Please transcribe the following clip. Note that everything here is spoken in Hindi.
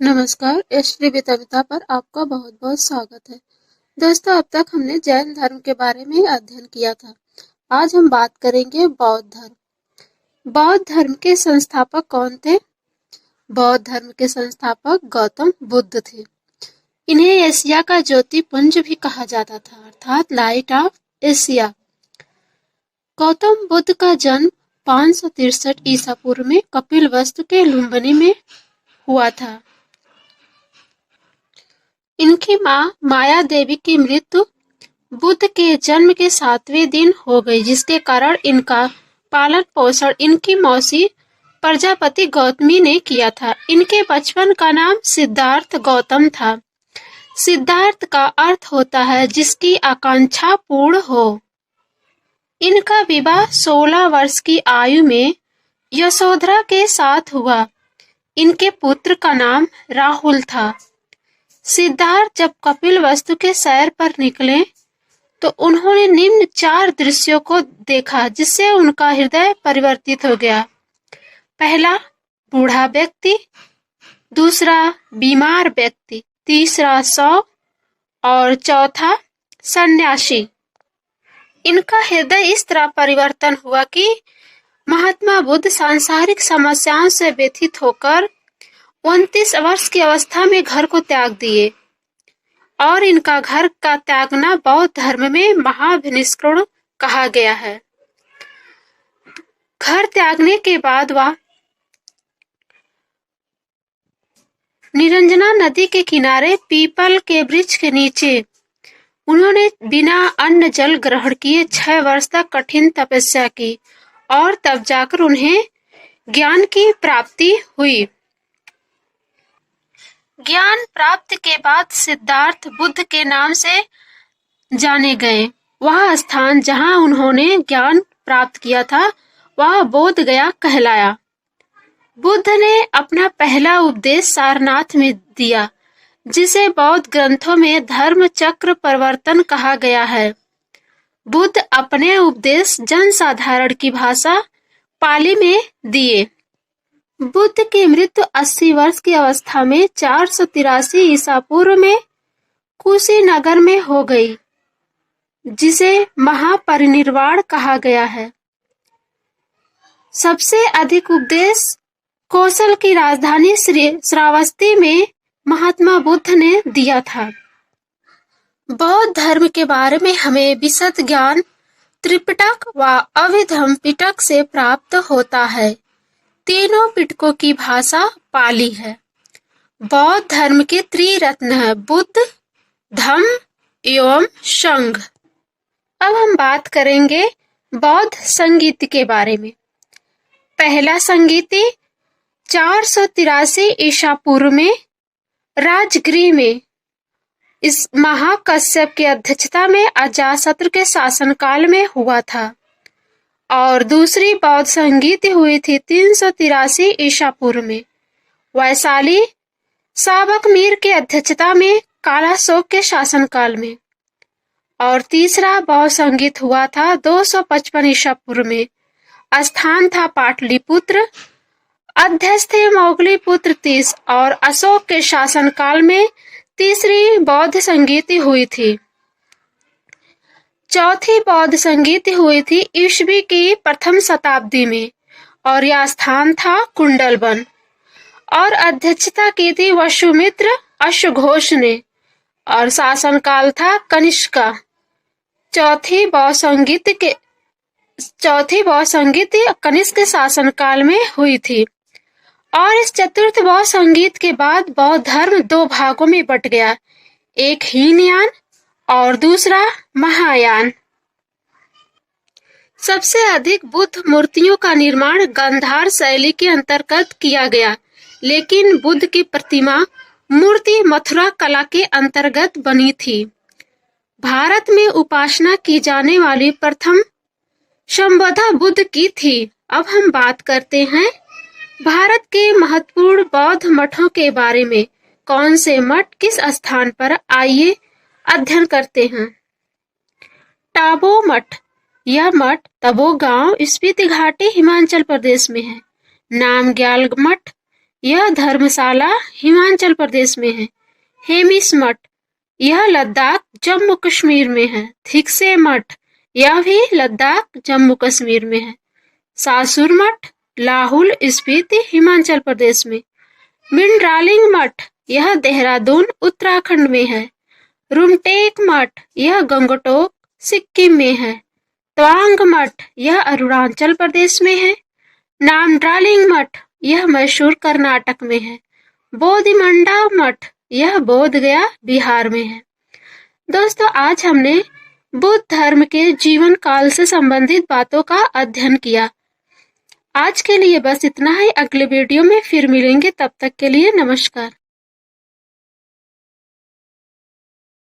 नमस्कार, श्री वितविता पर आपका बहुत बहुत स्वागत है। दोस्तों, अब तक हमने जैन धर्म के बारे में अध्ययन किया था। आज हम बात करेंगे बौद्ध धर्म। बौद्ध धर्म के संस्थापक कौन थे? बौद्ध धर्म के संस्थापक गौतम बुद्ध थे। इन्हें एशिया का ज्योतिपुंज भी कहा जाता था, अर्थात light of Asia. Gautam Buddha का जन्म 563 ईसा पूर्व में कपिलवस्तु के लुम्बिनी में हुआ था। इनकी मां माया देवी की मृत्यु बुद्ध के जन्म के 7वें दिन हो गई, जिसके कारण इनका पालन पोषण इनकी मौसी प्रजापति गौतमी ने किया था। इनके बचपन का नाम सिद्धार्थ गौतम था। सिद्धार्थ का अर्थ होता है जिसकी आकांक्षा पूर्ण हो। इनका विवाह 16 वर्ष की आयु में यशोधरा के साथ हुआ। इनके पुत्र का नाम राहुल था। सिद्धार्थ जब कपिलवस्तु के सैर पर निकले तो उन्होंने निम्न 4 दृश्यों को देखा, जिससे उनका हृदय परिवर्तित हो गया। पहला, बूढ़ा व्यक्ति। दूसरा, बीमार व्यक्ति। तीसरा, शव। और चौथा, सन्यासी। इनका हृदय इस तरह परिवर्तन हुआ कि महात्मा बुद्ध सांसारिक समस्याओं से व्यथित होकर 29 वर्ष की अवस्था में घर को त्याग दिए, और इनका घर का त्यागना बौद्ध धर्म में महाभिनिष्क्रण कहा गया है। घर त्यागने के बाद वह निरंजना नदी के किनारे पीपल के वृक्ष के नीचे उन्होंने बिना अन्न जल ग्रहण किए 6 वर्ष तक कठिन तपस्या की, और तब जाकर उन्हें ज्ञान की प्राप्ति हुई। ज्ञान प्राप्त के बाद सिद्धार्थ बुद्ध के नाम से जाने गए। वह स्थान जहां उन्होंने ज्ञान प्राप्त किया था वह बोध गया कहलाया। बुद्ध ने अपना पहला उपदेश सारनाथ में दिया, जिसे बौद्ध ग्रंथों में धर्म चक्र प्रवर्तन कहा गया है। बुद्ध अपने उपदेश जनसाधारण की भाषा पाली में दिए। बुद्ध की मृत्यु 80 वर्ष की अवस्था में 483 ईसा पूर्व में कुशीनगर में हो गई, जिसे महापरिनिर्वाण कहा गया है। सबसे अधिक उपदेश कौशल की राजधानी श्रावस्ती में महात्मा बुद्ध ने दिया था। बौद्ध धर्म के बारे में हमें विशद ज्ञान त्रिपिटक व अभिधम्म पिटक से प्राप्त होता है। तीनों पिटकों की भाषा पाली है। बौद्ध धर्म के त्रिरत्न है, बुद्ध, धम्म एवं संघ। अब हम बात करेंगे बौद्ध संगीत के बारे में। पहला संगीति 483 ईसा पूर्व में राजगृह में इस महाकश्यप की अध्यक्षता में अजातशत्रु के शासनकाल में हुआ था, और दूसरी बौद्ध संगीति हुई थी 383 ईसा पूर्व में वैशाली साबक मीर के अध्यक्षता में कालाशोक के शासनकाल में, और तीसरा बौद्ध संगीत हुआ था 255 ईसा पूर्व में। स्थान था पाटलिपुत्र। अध्यक्ष थे मोगली-पुत्र तीस, और अशोक के शासनकाल में तीसरी बौद्ध संगीति हुई थी। चौथी बौद्ध संगीति हुई थी ईस्वी की प्रथम शताब्दी में, और यह स्थान था कुंडलवन, और अध्यक्षता की थी वसुमित्र अश्वघोष ने, और शासनकाल था कनिष्क। चौथी बौद्ध संगीत कनिष्क के शासनकाल में हुई थी। और इस चतुर्थ बौद्ध संगीत के बाद बौद्ध धर्म 2 भागों में बट गया, एक हीनयान और दूसरा महायान। सबसे अधिक बुद्ध मूर्तियों का निर्माण गांधार शैली के अंतर्गत किया गया, लेकिन बुद्ध की प्रतिमा मूर्ति मथुरा कला के अंतर्गत बनी थी। भारत में उपासना की जाने वाली प्रथम संबोधा बुद्ध की थी। अब हम बात करते हैं भारत के महत्वपूर्ण बौद्ध मठों के बारे में। कौन से मठ किस स्थान पर, आइए अध्ययन करते हैं। टाबो मठ। यह मठ तबो गांव स्पीति घाटी हिमाचल प्रदेश में है। नामग्याल मठ यह धर्मशाला हिमाचल प्रदेश में है। हेमिस मठ, यह लद्दाख जम्मू कश्मीर में है। थिकसे मठ, यह भी लद्दाख जम्मू कश्मीर में है। सासुर मठ, लाहौल स्पीति हिमाचल प्रदेश में। मिंडरालिंग मठ, यह देहरादून उत्तराखंड में है। रुमटेक मठ, यह गंगटोक सिक्किम में है। तवांग मठ, यह अरुणाचल प्रदेश में है। नामड्रालिंग मठ, यह मैसूर कर्नाटक में है। बोधिमंडा मठ, यह बोध गया बिहार में है। दोस्तों, आज हमने बुद्ध धर्म के जीवन काल से संबंधित बातों का अध्ययन किया। आज के लिए बस इतना ही। अगले वीडियो में फिर मिलेंगे, तब तक के लिए नमस्कार।